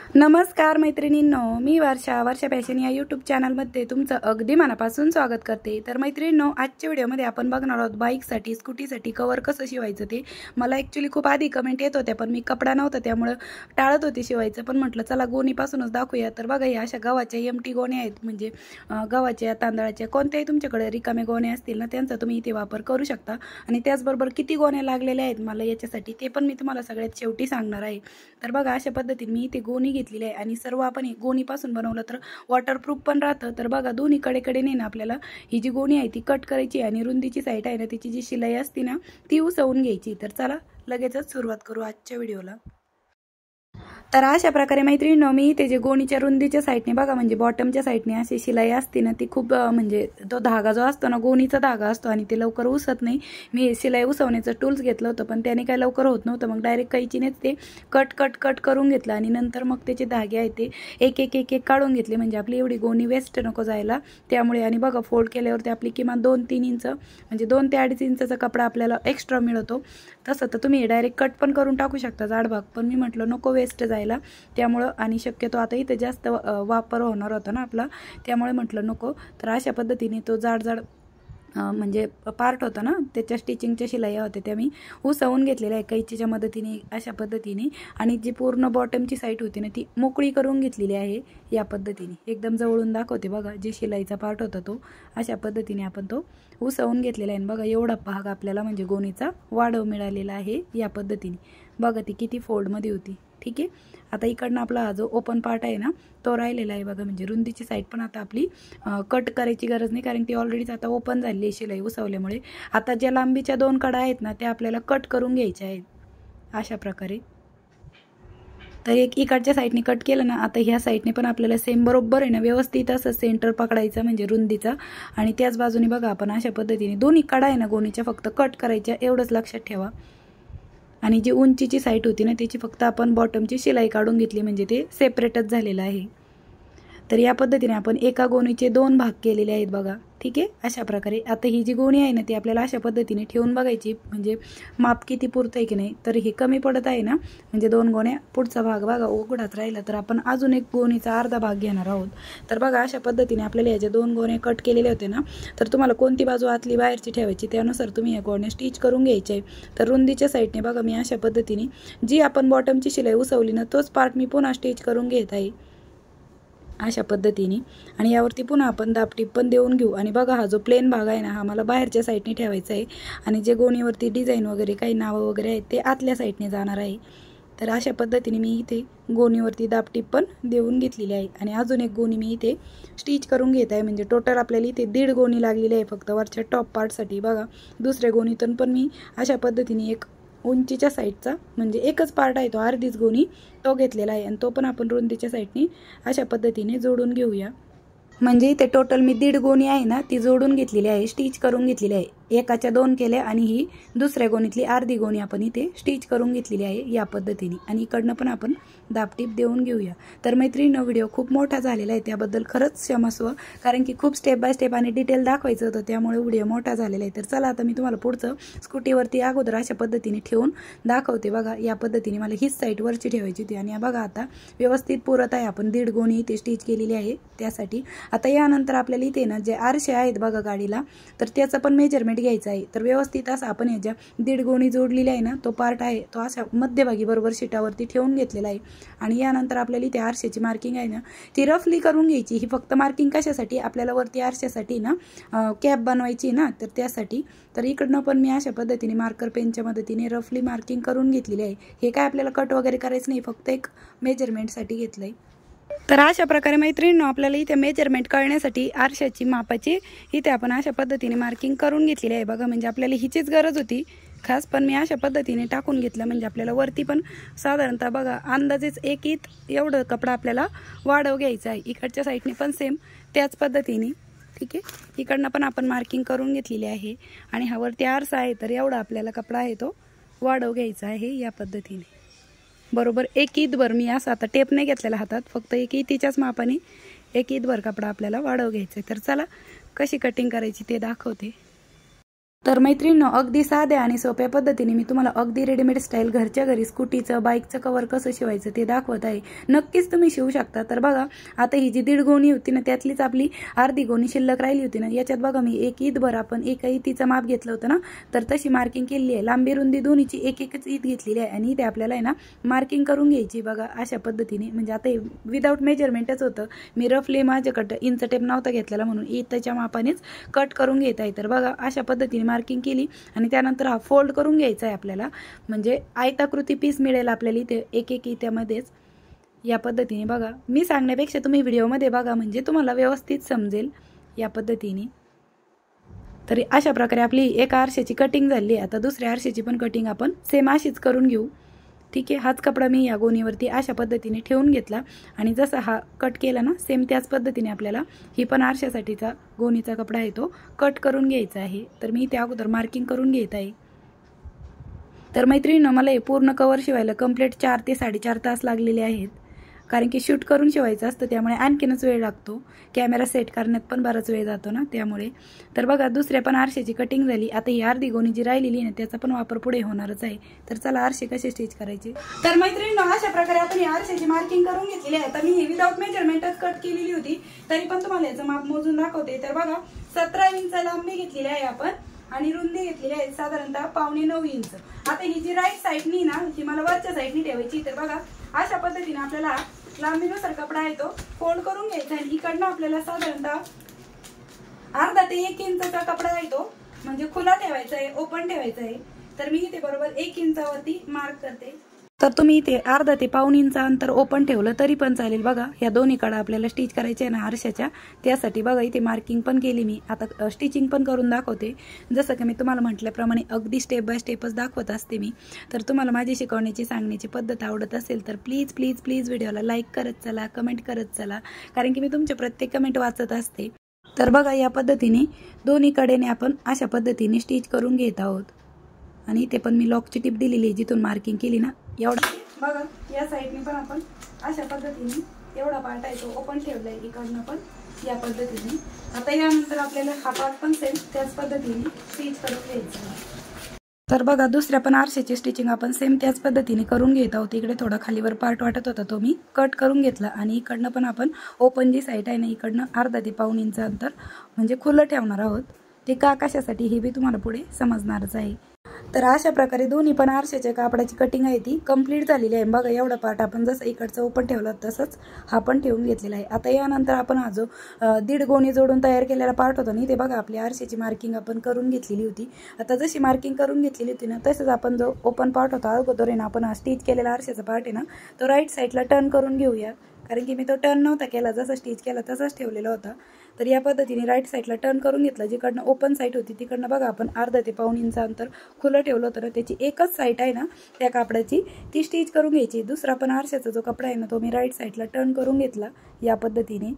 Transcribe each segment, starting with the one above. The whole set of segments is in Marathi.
नमस्कार मैत्रिणींनो, मी वर्षा फॅशन या यूट्यूब चॅनलमध्ये तुमचं अगदी मनापासून स्वागत करते। तर मैत्रिणींनो, आजच्या व्हिडिओमध्ये आपण बघणार आहोत बाईकसाठी स्कूटीसाठी कवर कसं शिवायचं ते। मला ॲक्च्युअली खूप आधी कमेंट येत होत्या, पण मी कपडा नव्हता त्यामुळे टाळत होते शिवायचं, पण म्हटलं चला गोणीपासूनच दाखवूया। तर बघा, या अशा गव्हाच्या एमटी गोण्या आहेत, म्हणजे गव्हाच्या तांदळाच्या कोणत्याही तुमच्याकडे रिकामे गोण्या असतील ना, त्यांचा तुम्ही इथे वापर करू शकता। आणि त्याचबरोबर किती गोण्या लागलेल्या आहेत मला याच्यासाठी ते पण मी तुम्हाला सगळ्यात शेवटी सांगणार आहे। तर बघा, अशा पद्धतीने मी इथे गोणी घेतलेली आहे आणि सर्व आपण गोणीपासून बनवलं तर वॉटरप्रूफ पण राहतं। तर बघा, दोन्ही कडेने ना आपल्याला ही जी गोणी आहे ती कट करायची आणि रुंदीची साईड आहे ना, तिची जी शिलाई असते ना ती उसवून घ्यायची। तर चला लगेचच सुरुवात करू आजच्या व्हिडिओला। तर अशा प्रकारे मैत्रिणींनो, मी ते जे गोणीच्या रुंदीच्या साईडने बघा, म्हणजे बॉटमच्या साईडने अशी शिलाई असते ना, ती खूप म्हणजे तो धागा जो असतो ना, गोणीचा धागा असतो आणि ते लवकर उसत नाही। मी शिलाई उसवण्याचं टूल्स घेतलं होतं, पण त्याने काय लवकर होत नव्हतं। मग डायरेक्ट कैचीनेच ते कट करून घेतलं आणि नंतर मग त्याचे धागे आहेत ते एक काढून घेतले, म्हणजे आपली एवढी गोणी वेस्ट नको जायला त्यामुळे। आणि बघा, फोल्ड केल्यावरती आपली किमान 2-3 इंच म्हणजे 2 ते 2.5 इंचचा कपडा आपल्याला एक्स्ट्रा मिळतो। तसं तर तुम्ही डायरेक्ट कट पण करून टाकू शकता जाडभाग, पण मी म्हटलं नको वेस्ट जायला त्यामुळे। आणि शक्यतो आता इथे जास्त वापर होणार होता ना आपला, त्यामुळे म्हटलं नको। तर अशा पद्धतीने तो जाड म्हणजे पार्ट होता ना, त्याच्या स्टिचिंगच्या शिलाई होत्या त्या मी उसवून घेतलेल्या आहे कैचीच्या मदतीने अशा पद्धतीने। आणि जी पूर्ण बॉटमची साईड होती ना ती मोकळी करून घेतलेली आहे या पद्धतीने। एकदम जवळून दाखवते बघा, जे शिलाईचा पार्ट होता तो अशा पद्धतीने आपण तो उसवून घेतलेला आहे। बघा, एवढा भाग आपल्याला म्हणजे गोणीचा वाढव मिळालेला आहे या पद्धतीने। बघा, ती किती फोल्डमध्ये होती, ठीक आहे। आता इकडनं आपला हा जो ओपन पार्ट आहे ना तो राहिलेला आहे बघा, म्हणजे रुंदीची साईड पण आता आपली कट करायची गरज नाही, कारण ती ऑलरेडीच आता ओपन झाली आहे शिलाई उसवल्यामुळे। आता ज्या लांबीच्या 2 कडा आहेत ना त्या आपल्याला कट करून घ्यायच्या आहेत अशा प्रकारे। तर एक इकडच्या साईडने कट केलं ना, आता ह्या साईडने पण आपल्याला सेम बरोबर आहे ना व्यवस्थित असं सेंटर पकडायचं म्हणजे रुंदीचा। आणि त्याच बाजूने बघा आपण अशा पद्धतीने दोन्ही कडा आहे ना गोणीच्या फक्त कट करायच्या, एवढंच लक्षात ठेवा। आणि जी उंचीची साईड होती ना त्याची फक्त आपण बॉटमची शिलाई काढून घेतली, म्हणजे ते सेपरेटच झालेलं आहे। तर या पद्धतीने आपण एका गोणीचे 2 भाग केलेले आहेत बघा, ठीक आहे। अशा प्रकारे आता ही जी गोणी आहे ना ती आपल्याला अशा पद्धतीने ठेवून बघायची, म्हणजे माप किती पुरतं आहे की नाही। तर हे कमी पडत आहे ना, म्हणजे 2 गोण्या पुढचा भाग बघा उघडाच राहिला, तर आपण अजून एक गोणीचा अर्धा भाग घेणार आहोत। तर बघा, अशा पद्धतीने आपल्याला या ज्या 2 गोण्या कट केलेल्या होत्या ना, तर तुम्हाला कोणती बाजू आतली बाहेरची ठेवायची त्यानुसार तुम्ही या गोण्या स्टिच करून घ्यायच्या आहे। तर रुंदीच्या साईडने बघा मी अशा पद्धतीने जी आपण बॉटमची शिलाई उसवली ना तोच पार्ट मी पुन्हा स्टिच करून घेत आहे अशा पद्धतीने। आणि यावरती पुन्हा आपण दाबटीप पण देऊन घेऊ। आणि बघा, हा जो प्लेन भाग आहे ना हा मला बाहेरच्या साईडने ठेवायचा आहे आणि जे गोणीवरती डिझाईन वगैरे काही नावं वगैरे आहेत ते आतल्या साईडने जाणार आहे। तर अशा पद्धतीने मी इथे गोणीवरती दाबटीप पण देऊन घेतलेली आहे आणि अजून एक गोणी मी इथे स्टिच करून घेत आहे, म्हणजे टोटल आपल्याला इथे 1.5 गोणी लागलेली आहे फक्त वरच्या टॉप पार्टसाठी। बघा, दुसऱ्या गोणीतून पण मी अशा पद्धतीने एक उंचीच्या साईडचा म्हणजे एकच पार्ट आहे तो अर्धीच गोणी तो घेतलेला आहे आणि तो पण आपण रुंदीच्या साईडने अशा पद्धतीने जोडून घेऊया। म्हणजे इथे टोटल मी 1.5 गोणी आहे ना ती जोडून घेतलेली आहे, स्टिच करून घेतलेली आहे। एकाच्या 2 केल्या आणि ही दुसऱ्या गोणीतली अर्धी गोणी आपण इथे स्टिच करून घेतलेली आहे या पद्धतीने। आणि इकडनं पण आपण दाबटीप देऊन घेऊया। तर मैत्रिणींनो, व्हिडिओ खूप मोठा झालेला आहे त्याबद्दल खरंच क्षमस्व, कारण की खूप स्टेप बाय स्टेप आणि डिटेल दाखवायचं होतं त्यामुळे व्हिडिओ मोठा झालेला आहे। तर चला आता मी तुम्हाला पुढचं स्कूटीवरती अगोदर अशा पद्धतीने ठेवून दाखवते। बघा, या पद्धतीने मला हीच साईड वरची ठेवायची होती आणि बघा आता व्यवस्थित पुरत आहे। आपण 1.5 गोणी इथे स्टिच केलेली आहे त्यासाठी। आता यानंतर आपल्याला इथे ना जे आरशे आहेत बघा गाडीला, तर त्याचं पण मेजरमेंट घ्यायचं आहे। तर व्यवस्थित असं आपण ह्याच्या 1.5 गोणी जोडलेली आहे ना तो पार्ट आहे तो अशा मध्यभागी बरोबर शीटावरती ठेवून घेतलेला आहे। आणि यानंतर आपल्याला इथे आरशेची मार्किंग आहे ना ती रफली करून घ्यायची। ही फक्त मार्किंग कशासाठी, आपल्याला वरती आरशासाठी ना कॅप बनवायची ना, तर त्यासाठी। तर इकडनं पण मी अशा पद्धतीने मार्कर पेनच्या मदतीने रफली मार्किंग करून घेतलेली आहे। हे काय आपल्याला कट वगैरे करायचं नाही, फक्त एक मेजरमेंटसाठी घेतलंय। तर अशा प्रकारे मैत्रिणींनो, आपल्याला इथे मेजरमेंट कळण्यासाठी आरशाची मापाची इथे आपण अशा पद्धतीने मार्किंग करून घेतलेली आहे बघा, म्हणजे आपल्याला हिचीच गरज होती खास, पण मी अशा पद्धतीने टाकून घेतलं म्हणजे आपल्याला वरती पण साधारणतः बघा अंदाजेच 1 इंच एवढं कपडा आपल्याला वाढव घ्यायचा आहे। इकडच्या साईडने पण सेम त्याच पद्धतीने, ठीक आहे। इकडनं पण आपण मार्किंग करून घेतलेली आहे आणि हा वरती आरसा आहे तर एवढा आपल्याला कपडा आहे तो वाढव घ्यायचा आहे या पद्धतीने। बरोबर 1 इंचभर मी असं आता टेप नाही घेतलेला हातात, फक्त 1 इंचच्याच मापाने 1 इंचभर कपडा आपल्याला वाढव घ्यायचा आहे। तर चला कशी कटिंग करायची ते दाखवते। तर मैत्रिणींनो, अगदी साध्या आणि सोप्या पद्धतीने मी तुम्हाला अगदी रेडीमेड स्टाईल घरच्या घरी स्कूटीचं बाईकचं कवर कसं शिवायचं ते दाखवत आहे. नक्कीच तुम्ही शिवू शकता. तर बघा, आता ही जी 1.5 गोणी होती ना, त्यातलीच आपली अर्धी गोणी शिल्लक राहिली होती ना, याच्यात बघा मी एक ईदभर आपण एका ईतीचं माप घेतलं होतं ना, तर तशी मार्किंग केली आहे. लांबी रुंदी दोन्हीची एक एकच ईद घेतलेली आहे आणि इथे आपल्याला आहे ना मार्किंग करून घ्यायची. बघा अशा पद्धतीने, म्हणजे आता विदाऊट मेजरमेंटच होतं. मी रफली माझ्याकडं इंच टेप नव्हता घेतलेला म्हणून ईदच्या मापानेच कट करून घेत आहे. तर बघा अशा पद्धतीने मार्किंग केली आणि त्यानंतर हा फोल्ड करून घ्यायचा आहे आपल्याला, म्हणजे आयताकृती पीस मिळेल आपल्याला इथे एक एक इत्यामध्येच. या पद्धतीने बघा, मी सांगण्यापेक्षा तुम्ही व्हिडिओमध्ये बघा म्हणजे तुम्हाला व्यवस्थित समजेल. या पद्धतीने तरी अशा प्रकारे आपली एका आरशाची कटिंग झाली. आता दुसऱ्या आरशाची पण कटिंग आपण सेम अशीच करून घेऊ. ठीक आहे, हाच कपडा मी या गोणीवरती अशा पद्धतीने ठेवून घेतला आणि जसा हा कट केला ना, सेम त्याच पद्धतीने आपल्याला ही पण आरशासाठीचा गोणीचा कपडा आहे तो कट करून घ्यायचा आहे. तर मी त्या अगोदर मार्किंग करून घेत आहे. तर मैत्रिणींनो, मला हे पूर्ण कवर शिवायला कंप्लीट 4 ते 4.5 तास लागलेले आहेत, कारण की शूट करून शिवायचं असतं त्यामुळे आणखीनच वेळ लागतो. कॅमेरा सेट करण्यात पण बराच वेळ जातो ना त्यामुळे. तर बघा, दुसऱ्या पण आरशाची कटिंग झाली. आता ही अर्धी गोणी जी राहिलेली आहे ना, त्याचा पण वापर पुढे होणारच आहे. तर चला आरशे कसे स्टिच करायचे. तर मैत्रिणींनो, अशा प्रकारे आपण ही आरशाची मार्किंग करून घेतलेली आहे. आता मी ही विदाऊट मेजरमेंटच कट केलेली होती, तरी पण तुम्हाला याचं माप मोजून दाखवते. तर बघा, 17 इंच लांबी घेतलेली आहे आपण आणि रुंदी घेतलेली आहे साधारणतः 8.25 इंच. आता ही जी राईट साईडनी ना, ही मला वरच्या साईडनी ठेवायची. तर बघा अशा पद्धतीने आपल्याला लांबीनुसार कपडा आहे तो फोल्ड करून घ्यायचा आणि इकडनं आपल्याला साधारणतः अर्धा ते 1 इंचचा कपडा आहे तो म्हणजे खुला ठेवायचा आहे, ओपन ठेवायचा आहे. तर मी इथे बरोबर 1 इंचावरती मार्क करते. तर तुम्ही इथे अर्धा ते 1.5 इंच अंतर ओपन ठेवलं तरी पण चालेल. बघा, या दोन्ही कडा आपल्याला स्टिच करायचे आहे ना आरशाच्या, त्यासाठी बघा इथे मार्किंग पण केली मी. आता स्टिचिंग पण करून दाखवते. जसं की मी तुम्हाला म्हटल्याप्रमाणे अगदी स्टेप बाय स्टेपच दाखवत असते मी. तर तुम्हाला माझी शिकवण्याची सांगण्याची पद्धत आवडत असेल तर प्लीज प्लीज प्लीज व्हिडिओला लाईक करत चला, कमेंट करत चला, कारण की मी तुमचे प्रत्येक कमेंट वाचत असते. तर बघा, या पद्धतीने दोन्ही कडेने आपण अशा पद्धतीने स्टिच करून घेत आहोत आणि इथे पण मी लॉकची टिप दिलेली आहे जिथून मार्किंग केली ना, एवढा. बघा, या साईडने पण आपण अशा पद्धतीने एवढा पार्ट आहे तो ओपन ठेवलाय, इकडनं पण या पद्धतीने. आता यानंतर आपल्याला हा पार्ट पण सेम त्याच पद्धतीने स्टिच करून घ्यायचा. तर बघा, दुसऱ्या पण आरशाची स्टिचिंग आपण सेम त्याच पद्धतीने करून घेत आहोत. इकडे थोडा खालीवर पार्ट वाटत होता तो मी कट करून घेतला आणि इकडनं पण आपण ओपन जी साईड आहे ना, इकडनं अर्धा ते 1.5 इंच अंतर म्हणजे खुलं ठेवणार आहोत. ते का कशासाठी हे बी तुम्हाला पुढे समजणारच आहे. तर अशा प्रकारे दोन्ही पण आरशाच्या कापडाची कटिंग आहे ती कंप्लीट झालेली आहे. बघा, एवढा पार्ट आपण जसं इकडचं ओपन ठेवला तसंच हा पण ठेवून घेतलेला आहे. आता यानंतर आपण हा जो 1.5 गोणी जोडून तयार केलेला पार्ट होता ना, ते बघा आपली आरशाची मार्किंग आपण करून घेतलेली होती. आता जशी मार्किंग करून घेतलेली होती ना, तसंच आपण जो ओपन पार्ट होता अगोदर आहे ना, आपण हा स्टिच केलेला आरशाचा पार्ट आहे ना, तो राईट साईडला टर्न करून घेऊया, कारण की मी तो टर्न नव्हता केला, जसा स्टिच केला तसाच ठेवलेला होता. तर या पद्धतीने राईट साईडला टर्न करून घेतला. जिकडनं ओपन साईड होती तिकडनं बघा आपण अर्धा ते 1.5 इंच अंतर खुलं ठेवलं होतं ना, त्याची एकच साईड आहे ना त्या कापडाची ती स्टिच करून घ्यायची. दुसरा पण आरशाचा जो कपडा आहे ना, तो मी राईट साईडला टर्न करून घेतला या पद्धतीने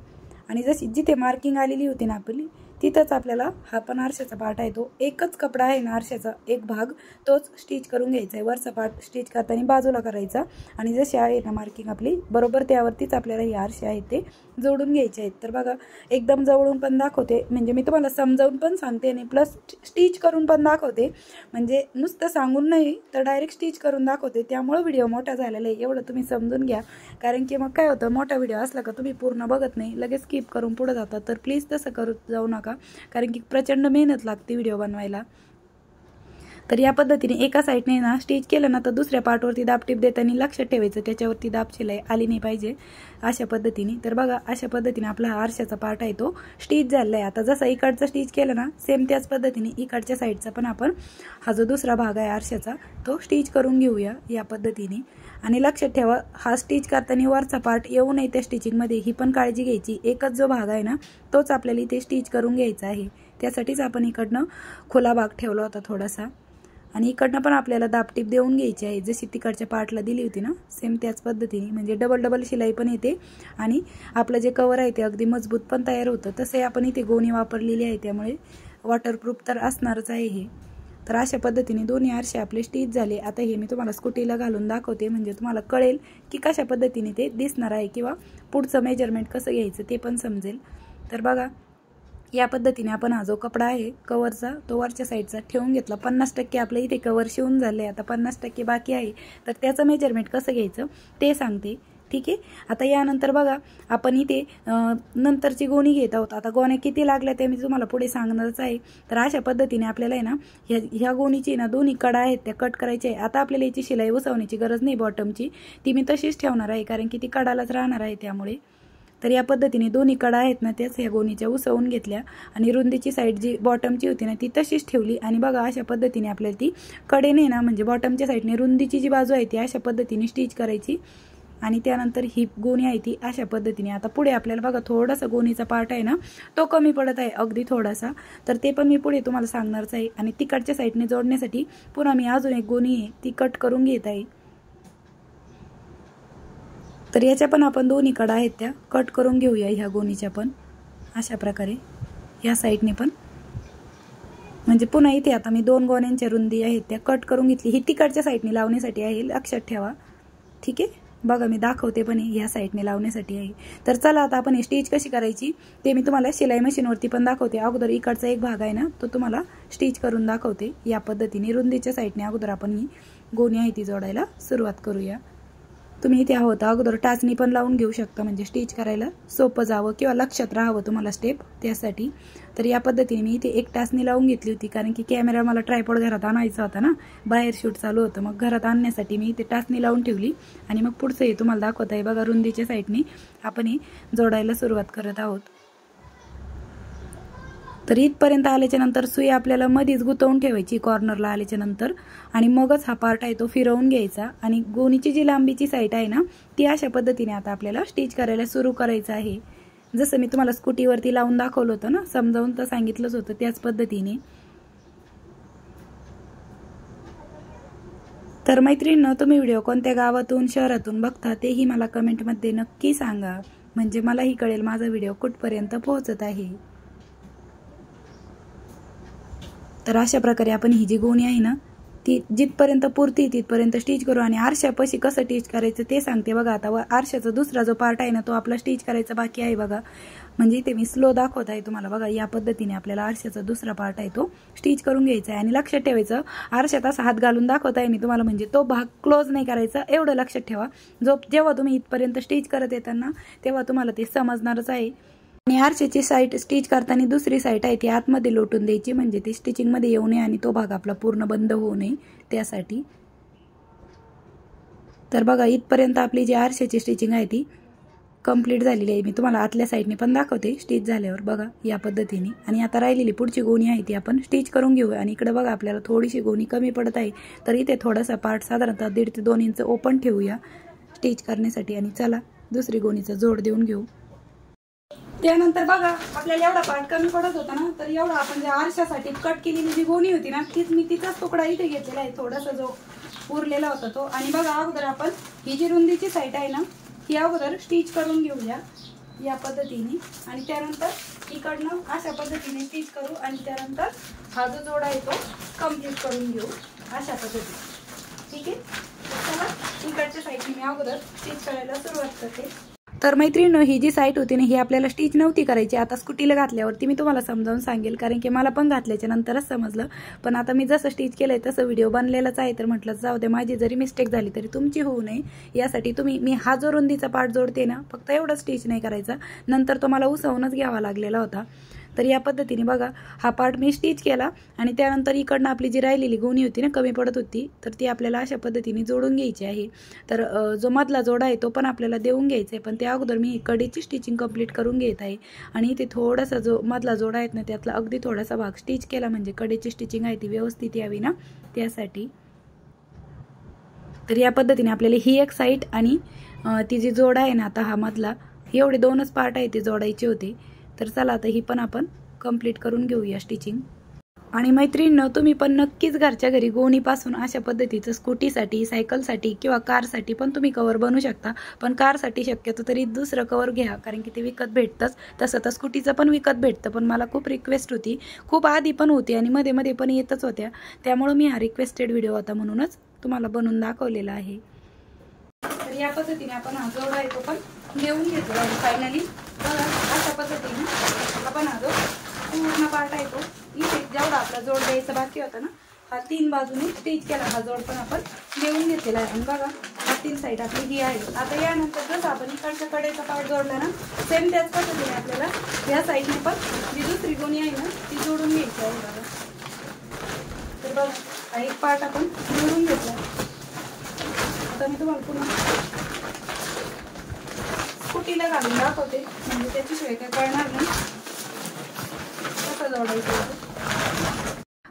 आणि जशी जिथे मार्किंग आलेली होती ना आपली, तिथंच आपल्याला हा पण आरशाचा पार्ट आहे तो एकच कपडा आहे ना आरशाचा एक भाग, तोच स्टिच करून घ्यायचा आहे. वरचा पार्ट स्टिच करताना बाजूला करायचा आणि जशी आहे ना मार्किंग आपली बरोबर त्यावरतीच आपल्याला हे आरशे आहेत ते जोडून घ्यायचे आहेत. तर बघा, एकदम जवळून पण दाखवते, म्हणजे मी तुम्हाला समजावून पण सांगते आणि प्लस स्टिच करून पण दाखवते, म्हणजे नुसतं सांगून नाही तर डायरेक्ट स्टिच करून दाखवते. त्यामुळे व्हिडिओ मोठा झालेला आहे, एवढं तुम्ही समजून घ्या. कारण की मग काय होतं, मोठा व्हिडिओ असला का तुम्ही पूर्ण बघत नाही, लगेच स्किप करून पुढे जातात. तर प्लीज तसं करत जाऊ नका, कारण की प्रचंड मेहनत लागते व्हिडिओ बनवायला. तर या पद्धतीने एका साईडने ना स्टिच केलं ना, तर दुसऱ्या पार्टवरती दाबटीप देताना लक्षात ठेवायचं त्याच्यावरती दाब शिलाई आली नाही पाहिजे अशा पद्धतीने. तर बघा, अशा पद्धतीने आपला हा आरशाचा पार्ट आहे तो स्टिच झालेला आहे. आता जसा इकडचा स्टिच केलं ना, सेम त्याच पद्धतीने इकडच्या साईडचा पण आपण हा जो दुसरा भाग आहे आरशाचा तो स्टिच करून घेऊया या पद्धतीने. आणि लक्षात ठेवा, हा स्टिच करताना वरचा पार्ट येऊ नये त्या स्टिचिंगमध्ये, ही पण काळजी घ्यायची. एकच जो भाग आहे ना तोच आपल्याला इथे स्टिच करून घ्यायचा आहे. त्यासाठीच आपण इकडनं खुला भाग ठेवला होता थोडासा आणि इकडनं पण आपल्याला दाबटीप देऊन घ्यायची आहे, जशी तिकडच्या पार्टला दिली होती ना सेम त्याच पद्धतीने. म्हणजे डबल शिलाई पण येते आणि आपलं जे कवर आहे ते अगदी मजबूत पण तयार होतं. तसे आपण इथे गोणी वापरलेली आहे त्यामुळे वॉटरप्रूफ तर असणारच आहे हे. तर अशा पद्धतीने दोन्ही आरसे आपले स्टिच झाले. आता हे मी तुम्हाला स्कूटीला घालून दाखवते, म्हणजे तुम्हाला कळेल की कशा पद्धतीने ते दिसणार आहे किंवा पुढचं मेजरमेंट कसं घ्यायचं ते पण समजेल. तर बघा, या पद्धतीने आपण हा जो कपडा आहे कवरचा तो वरच्या साईडचा ठेवून घेतला. 50% आपल्या इथे कवर शिवून झाले, आता 50% बाकी आहे. तर त्याचं मेजरमेंट कसं घ्यायचं ते सांगते, ठीक आहे. आता यानंतर बघा आपण इथे नंतरची गोणी घेत आहोत. आता गोण्या किती लागल्या ते मी तुम्हाला पुढे सांगणारच आहे. तर अशा पद्धतीने आपल्याला आहे ना ह्या गोणीची ना दोन्ही कडा आहेत त्या कट करायच्या आहे. आता आपल्याला याची शिलाई उसवण्याची गरज नाही बॉटमची, ती मी तशीच ठेवणार आहे कारण की ती कडालाच राहणार आहे त्यामुळे. तर या पद्धतीने दोन्ही कडा आहेत ना त्याच ह्या गोणीच्या उसवून घेतल्या आणि रुंदीची साईड जी बॉटमची होती ना ती तशीच ठेवली. आणि बघा अशा पद्धतीने आपल्याला ती कडेने ना म्हणजे बॉटमच्या साईडने रुंदीची जी बाजू आहे ती अशा पद्धतीने स्टिच करायची. आणि त्यानंतर ही गोणी आहे ती अशा पद्धतीने. आता पुढे आपल्याला बघा थोडासा गोणीचा पार्ट आहे ना तो कमी पडत आहे अगदी थोडासा, तर ते पण मी पुढे तुम्हाला सांगणारच आहे. आणि तिकडच्या साईडने जोडण्यासाठी पुन्हा मी अजून एक गोणी आहे ती कट करून घेत आहे. तर याच्या पण आपण दोन्ही कडा आहेत त्या कट करून घेऊया ह्या गोणीच्या पण अशा प्रकारे या साईडने पण. म्हणजे पुन्हा इथे आता मी 2 गोण्यांच्या रुंदी आहेत त्या कट करून घेतली. ही तिकडच्या साईडने लावण्यासाठी आहे, लक्षात ठेवा, ठीक आहे. बघा मी दाखवते पण ह्या साईडने लावण्यासाठी आहे. तर चला आता आपण स्टिच कशी करायची ते मी तुम्हाला शिलाई मशीनवरती पण दाखवते. अगोदर इकडचा एक भाग आहे ना तो तुम्हाला स्टिच करून दाखवते. या पद्धतीने रुंदीच्या साईडने अगोदर आपण ही गोणी आहे ती जोडायला सुरुवात करूया. तुम्ही इथे आहोत अगोदर टाचणी पण लावून घेऊ शकता म्हणजे स्टिच करायला सोपं जावं किंवा लक्षात राहावं तुम्हाला स्टेप त्यासाठी. तर या पद्धतीने मी इथे एक टाचणी लावून घेतली होती कारण की कॅमेरा मला ट्रायपॉड घरात आणायचा होता ना, बाहेर शूट चालू होतं, मग घरात आणण्यासाठी मी इथे टाचणी लावून ठेवली. आणि मग पुढचं हे तुम्हाला दाखवत आहे बघा रुंदीच्या साईडने आपण हे जोडायला सुरुवात करत आहोत. तर इथपर्यंत आल्याच्या नंतर सुई आपल्याला मध्येच गुंतवून ठेवायची कॉर्नरला आल्याच्या नंतर आणि मगच हा पार्ट आहे तो फिरवून घ्यायचा. आणि गोणीची जी लांबीची साईड आहे ना ती अशा पद्धतीने आता आपल्याला स्टिच करायला सुरू करायचं आहे. जसं मी तुम्हाला स्कूटीवरती लावून दाखवलं होतं ना, समजावून तर सांगितलंच होतं त्याच पद्धतीने. तर मैत्रिणींनो तुम्ही व्हिडिओ कोणत्या गावातून शहरातून बघता तेही मला कमेंटमध्ये नक्की सांगा, म्हणजे मलाही कळेल माझा व्हिडिओ कुठपर्यंत पोहोचत आहे. तर अशा प्रकारे आपण ही जी गोणी आहे ना ती जिथपर्यंत पुरती तिथपर्यंत स्टिच करू. आणि आरशापाशी कसं स्टिच करायचं ते सांगते बघा. आता आरशाचा दुसरा जो पार्ट आहे ना तो आपला स्टिच करायचा बाकी आहे बघा. म्हणजे इथे मी स्लो दाखवत आहे तुम्हाला बघा. या पद्धतीने आपल्याला आरशाचा दुसरा पार्ट आहे तो स्टिच करून घ्यायचा आहे. आणि लक्षात ठेवायचं आरशात असा हात घालून दाखवत आहे मी तुम्हाला, म्हणजे तो भाग क्लोज नाही करायचा एवढं लक्षात ठेवा. जेव्हा तुम्ही इथपर्यंत स्टिच करत येताना तेव्हा तुम्हाला ते समजणारच आहे. आणि आरशाची साईड स्टिच करताना दुसरी साईड आहे ती आतमध्ये लोटून द्यायची म्हणजे ती स्टिचिंगमध्ये येऊ नये आणि तो भाग आपला पूर्ण बंद होऊ नये त्यासाठी. तर बघा इथपर्यंत आपली जी आरशाची स्टिचिंग आहे ती कंप्लीट झालेली आहे. मी तुम्हाला आतल्या साईडने पण दाखवते स्टिच झाल्यावर बघा या पद्धतीने. आणि आता राहिलेली पुढची गोणी आहे ती आपण स्टिच करून घेऊ. आणि इकडे बघा आपल्याला थोडीशी गोणी कमी पडत आहे, तर इथे थोडासा पार्ट साधारणतः 1.5 ते 2 इंच ओपन ठेवूया स्टिच करण्यासाठी. आणि चला दुसरी गोणीचा जोड देऊन घेऊ. त्यानंतर बघा आपल्याला एवढा पार्ट कमी पडत होता ना, तर एवढा आपण ज्या आरशासाठी कट केलेली जी गोणी होती ना तीच मी तिचाच तुकडा इथे घेतलेला आहे थोडासा जो उरलेला होता तो. आणि बघा अगोदर आपण ही जी रुंदीची साईड आहे ना ही अगोदर स्टिच करून घेऊया या पद्धतीने. आणि त्यानंतर इकडनं अशा पद्धतीने स्टिच करू आणि त्यानंतर हा जो जोडा आहे तो कम्प्लीट करून घेऊ अशा पद्धतीने, ठीक आहे. चला इकडच्या साईडने मी अगोदर स्टिच करायला सुरुवात करते. तर मैत्रिणींनो ही जी साईड होती ना ही आपल्याला स्टिच नव्हती करायची. आता स्कूटीला घातल्यावरती मी तुम्हाला समजावून सांगेल कारण की मला पण घातल्याच्या नंतरच समजलं. पण आता मी जसं स्टिच केलंय तसं व्हिडिओ बनलेलाच आहे, तर म्हटलं जाऊ दे माझी जरी मिस्टेक झाली तरी तुमची होऊ नये यासाठी मी हा जो रुंदीचा पार्ट जोडते ना फक्त एवढं स्टिच नाही करायचा, नंतर तो मला उसवूनच घ्यावा लागलेला होता. तर या पद्धतीने बघा हा पार्ट मी स्टिच केला. आणि त्यानंतर इकडनं आपली जी राहिलेली गोणी होती ना कमी पडत होती तर ती आपल्याला अशा पद्धतीने जोडून घ्यायची आहे. तर जो मधला जोडा आहे तो पण आपल्याला देऊन घ्यायचा आहे, पण त्या अगोदर मी कडेची स्टिचिंग कंप्लीट करून घेत आहे. आणि इथे थोडासा जो मधला जोडा आहे ना त्यातला अगदी थोडासा भाग स्टिच केला म्हणजे कडेची स्टिचिंग आहे ती व्यवस्थित यावी ना त्यासाठी. तर या पद्धतीने आपल्याला ही एक साईड आणि ती जी जोडा आहे ना आता हा मधला एवढे 2च पार्ट आहे ते जोडायचे होते. तर चला आता ही पण आपण कंप्लीट करून घेऊया स्टिचिंग. आणि मैत्रिणींनो तुम्ही पण नक्कीच घरच्या घरी गोणीपासून अशा पद्धतीचं स्कूटीसाठी सायकलसाठी किंवा कारसाठी पण तुम्ही कवर बनवू शकता. पण कारसाठी शक्यतो तरी दुसरं कवर घ्या कारण की ते विकत भेटतंच. तसं तर स्कूटीचं पण विकत भेटतं, पण मला खूप रिक्वेस्ट होती, खूप आधी पण होती आणि मध्ये मध्ये पण येतच होत्या, त्यामुळे मी हा रिक्वेस्टेड व्हिडिओ होता म्हणूनच तुम्हाला बनवून दाखवलेला आहे. तर या पद्धतीने आपण हा जोडा आहे तो पण घेऊन घेतला फायनली. अशा पद्धतीने आपण हा जो पूर्ण पार्ट आहे तो इथे जेवढा आपला जोड द्यायचा बाकी होता ना हा 3 बाजूने स्टिच केला, हा जोड पण आपण घेऊन घेतलेला आहे. आणि बघा हा 3 साईड आपली ही आहे. आता यानंतर जसं आपण इकडच्या कडेचा पार्ट जोडला ना सेम त्याच पद्धतीने आपल्याला या साईडने पण जी दुसरी गोणी आहे ना ती जोडून घ्यायची आहे. बघा तर बघा हा एक पार्ट आपण जोडून घेतला. आता मी तुम्हाला पुन्हा स्कूटीला घालून दाखवते म्हणजे त्याच्याशिवाय काय कळणार नाही कसं जोडायचं.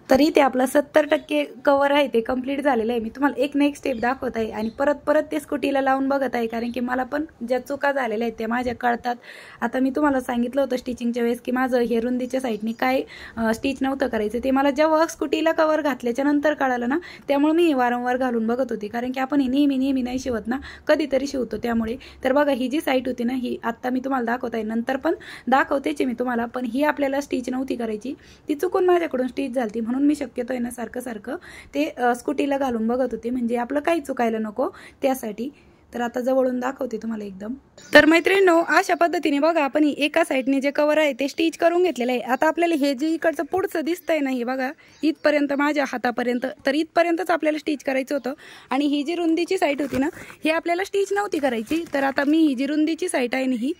तरी ते आपला 70% कवर आहे ते कंप्लीट झालेलं आहे. मी तुम्हाला एक ना एक स्टेप दाखवत आहे आणि परत ते स्कूटीला लावून बघत आहे, कारण की मला पण ज्या चुका झालेल्या आहेत त्या माझ्या कळतात. आता मी तुम्हाला सांगितलं होतं स्टिचिंगच्या वेळेस की माझं हे रुंदीच्या साईडने काय स्टिच नव्हतं करायचं, ते मला जेव्हा स्कूटीला कवर घातल्याच्या नंतर कळालं ना, त्यामुळे मी वारंवार घालून बघत होते, कारण की आपण हे नेहमी नाही शिवत ना, कधीतरी शिवतो त्यामुळे. तर बघा ही जी साईड होती ना ही आत्ता मी तुम्हाला दाखवत आहे, नंतर पण दाखवतेच मी तुम्हाला, पण ही आपल्याला स्टिच नव्हती करायची, ती चुकून माझ्याकडून स्टिच झाली. म्हणून मी शक्यतो आहे ना सारखं ते स्कूटीला घालून बघत होते, म्हणजे आपलं काही चुकायला नको त्यासाठी. तर आता जवळून दाखवते तुम्हाला एकदम. तर मैत्रिणींनो अशा पद्धतीने बघा आपण एका साईडने जे कवर आहे ते स्टिच करून घेतलेलं आहे. आता आपल्याला हे जे इकडचं पुढचं दिसतंय ना हे बघा इथपर्यंत माझ्या हातापर्यंत, तर इथपर्यंतच आपल्याला स्टिच करायचं होतं. आणि ही जी रुंदीची साईड होती ना ही आपल्याला स्टिच नव्हती करायची. तर आता मी ही जी रुंदीची साईड आहे ना ही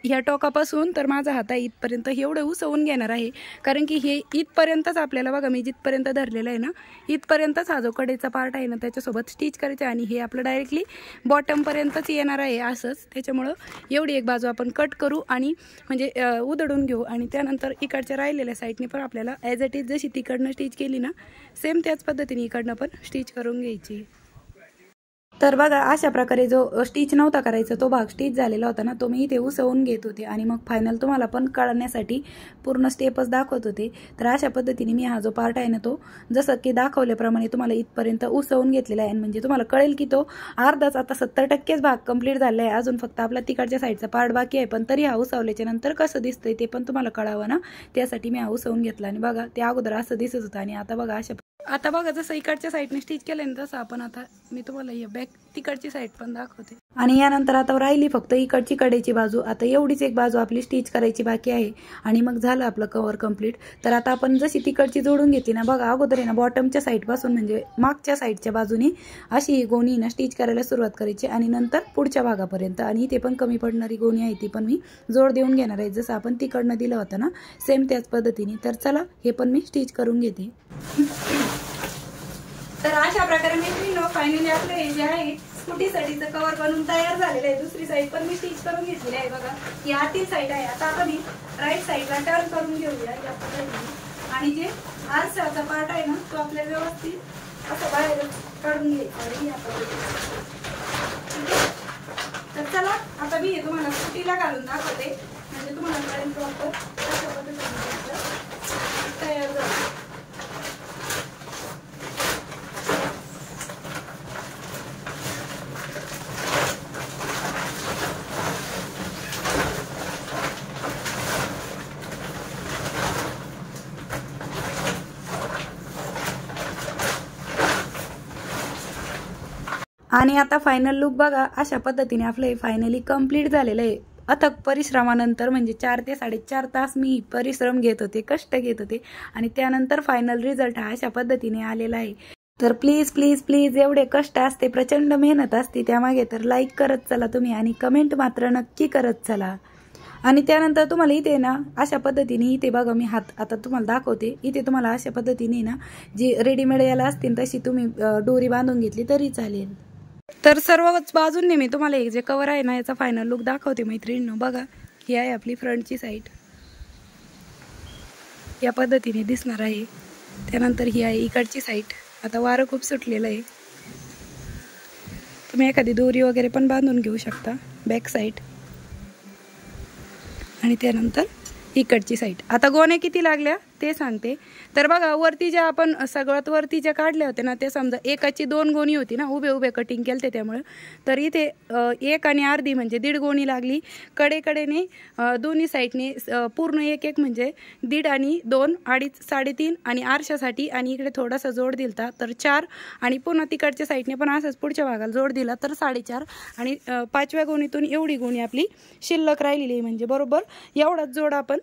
ह्या टोकापासून तर माझा हात आहे इथपर्यंत एवढं उसवून घेणार आहे, कारण की हे इथपर्यंतच आपल्याला बघा मी जिथपर्यंत धरलेलं आहे ना इथपर्यंतच हा जो कडेचा पार्ट आहे ना त्याच्यासोबत स्टिच करायचं. आणि हे आपलं डायरेक्टली बॉटमपर्यंतच येणार आहे असंच. त्याच्यामुळं एवढी एक बाजू आपण कट करू आणि म्हणजे उधळून घेऊ. आणि त्यानंतर इकडच्या राहिलेल्या साईडने पण आपल्याला ॲज इट इज जशी तिकडनं स्टिच केली ना सेम त्याच पद्धतीने इकडनं पण स्टिच करून घ्यायची. तर बघा अशा प्रकारे जो स्टिच नव्हता करायचा तो भाग स्टिच झालेला होता ना तो मी इथे उसवून घेत होते आणि मग फायनल तुम्हाला पण कळण्यासाठी पूर्ण स्टेपच दाखवत होते. तर अशा पद्धतीने मी हा जो पार्ट आहे ना तो जसं की दाखवल्याप्रमाणे तुम्हाला इथपर्यंत उसवून घेतलेला आहे. म्हणजे तुम्हाला कळेल की तो अर्धाच आता 70%च भाग कंप्लीट झाला आहे, अजून फक्त आपला तिकडच्या साईडचा पार्ट बाकी आहे. पण तरी हा उसवल्याच्या नंतर कसं दिसतंय ते पण तुम्हाला कळावं ना, त्यासाठी मी हा उसवून घेतला. आणि बघा ते अगोदर असं दिसत होतं आणि आता बघा आता बघा जसं इकडच्या साईडने स्टिच केलं ना तसं आपण आता मी तुम्हाला या बॅक तिकडची साईड पण दाखवते. आणि यानंतर आता राहिली फक्त इकडची कडेची बाजू. आता एवढीच एक बाजू आपली स्टिच करायची बाकी आहे आणि मग झालं आपलं कव्हर कंप्लीट. तर आता आपण जशी तिकडची जोडून घेतली ना बघा अगोदर आहे ना बॉटमच्या साईडपासून म्हणजे मागच्या साईडच्या बाजूने अशी ही गोणी ना स्टिच करायला सुरुवात करायची आणि नंतर पुढच्या भागापर्यंत. आणि इथे पण कमी पडणारी गोणी आहे ती पण मी जोड देऊन घेणार आहे, जसं आपण तिकडनं दिलं होतं ना सेम त्याच पद्धतीने. तर चला हे पण मी स्टिच करून घेते. तर अशा प्रकारे मी फायनली आपलं हे जे आहे स्कूटीसाठीचं कव्हर बनवून तयार झालेलं आहे. दुसरी साईड पण मी स्टिच करून घेतलेली आहे बघा, ही आतली साईड आहे. आता आपण ही राईट साईडला टर्न करून घेऊया या पद्धतीने आणि जे आरशाचा पार्ट आहे ना तो आपल्याला व्यवस्थित असं बाहेर काढून घ्यायचा या पद्धतीने. तर चला आता मी हे तुम्हाला स्कूटीला घालून दाखवते म्हणजे तुम्हाला कळेल प्रॉपर अशा पद्धतीने तयार झालं. आणि आता फायनल लुक बघा अशा पद्धतीने आपलं हे फायनली कंप्लीट झालेलं आहे. अथक परिश्रमानंतर म्हणजे 4 ते 4.5 तास मी परिश्रम घेत होते, कष्ट घेत होते आणि त्यानंतर फायनल रिझल्ट हा अशा पद्धतीने आलेला आहे. तर प्लीज प्लीज प्लीज एवढे कष्ट असते, प्रचंड मेहनत असते त्यामागे, तर लाईक करत चला तुम्ही आणि कमेंट मात्र नक्की करत चला. आणि त्यानंतर तुम्हाला इथे ना अशा पद्धतीने इथे बघा मी हात आता तुम्हाला दाखवते. इथे तुम्हाला अशा पद्धतीने ना जी रेडीमेड याला असतील तशी तुम्ही दोरी बांधून घेतली तरी चालेल. तर सर्वच बाजूंनी मी तुम्हाला एक जे कवर आहे ना याचा फायनल लुक दाखवते मैत्रिणींनो. बघा ही आहे आपली फ्रंटची साईड, या पद्धतीने दिसणार आहे. त्यानंतर ही आहे इकडची साईड. आता वारं खूप सुटलेलं आहे, तुम्ही एखादी दोरी वगैरे पण बांधून घेऊ शकता बॅक साईड. आणि त्यानंतर इकडची साईड. आता गोण्या किती लागल्या ते सांगते. तर बघा वरती ज्या आपण सगळ्यात वरती ज्या काढल्या होत्या ना ते समजा एकाची 2 गोणी होती ना, उभे कटिंग केलं त्यामुळे. तर इथे 1 आणि अर्धी म्हणजे 1.5 गोणी लागली. कडेने दोन्ही साईडने पूर्ण 1 म्हणजे 1.5 आणि 2 2.5 3.5 आणि आरशासाठी आणि इकडे थोडासा जोड दिलता तर 4 आणि पुन्हा तिकडच्या साईडने पण असंच पुढच्या भागाला जोड दिला तर 4.5 आणि 5व्या गोणीतून एवढी गोणी आपली शिल्लक राहिलेली आहे. म्हणजे बरोबर एवढाच जोड आपण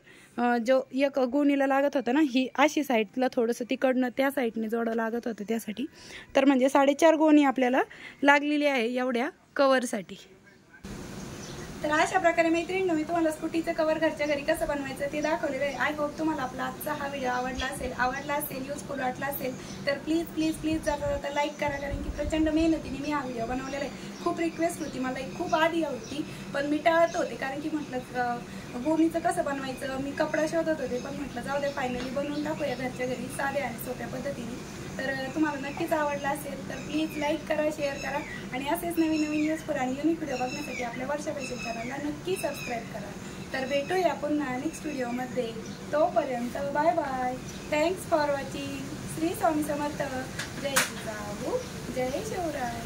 जो एक गोणीला लागत होतं ना, ही अशी साईडला थोडंसं तिकडनं त्या साईडने जोडं लागत होतं त्यासाठी. तर म्हणजे 4.5 गोणी आपल्याला लागलेली आहे एवढ्या कवरसाठी. तर अशा प्रकारे मैत्रिणींनो मी तुम्हाला स्कूटीचं कवर घरच्या घरी कसं बनवायचं ते दाखवलेलं आहे. आय होप तुम्हाला आपला आजचा हा व्हिडिओ आवडला असेल, युजफुल वाटला असेल तर प्लीज प्लीज प्लीज जाता लाईक करा, कारण की प्रचंड मेहनतीने मी हा व्हिडिओ बनवलेला आहे. खूप रिक्वेस्ट होती, मला खूप आधी होती, पण मी टाळत होते कारण की म्हटलं गोणीचं कसं बनवायचं, मी कपडा शोधत होते, पण म्हटलं जाऊ दे फायनली बनवून टाकूया घरच्या घरी साध्या आणि सोप्या पद्धतीने. तर तुम्हाला नक्कीच आवडला असेल तर प्लीज लाईक करा, शेअर करा आणि असेच नवीन नवीन युजफुल आणि युनिक व्हिडिओ बघण्यासाठी आपल्या वर्षा फॅशन चॅनलला नक्की सबस्क्राईब करा. तर भेटूया पुन्हा नेक्स्ट व्हिडिओमध्ये. तोपर्यंत bye bye. Thanks for watching. Shri Swami Samarth. जय जिजाऊ, जय शिवराय.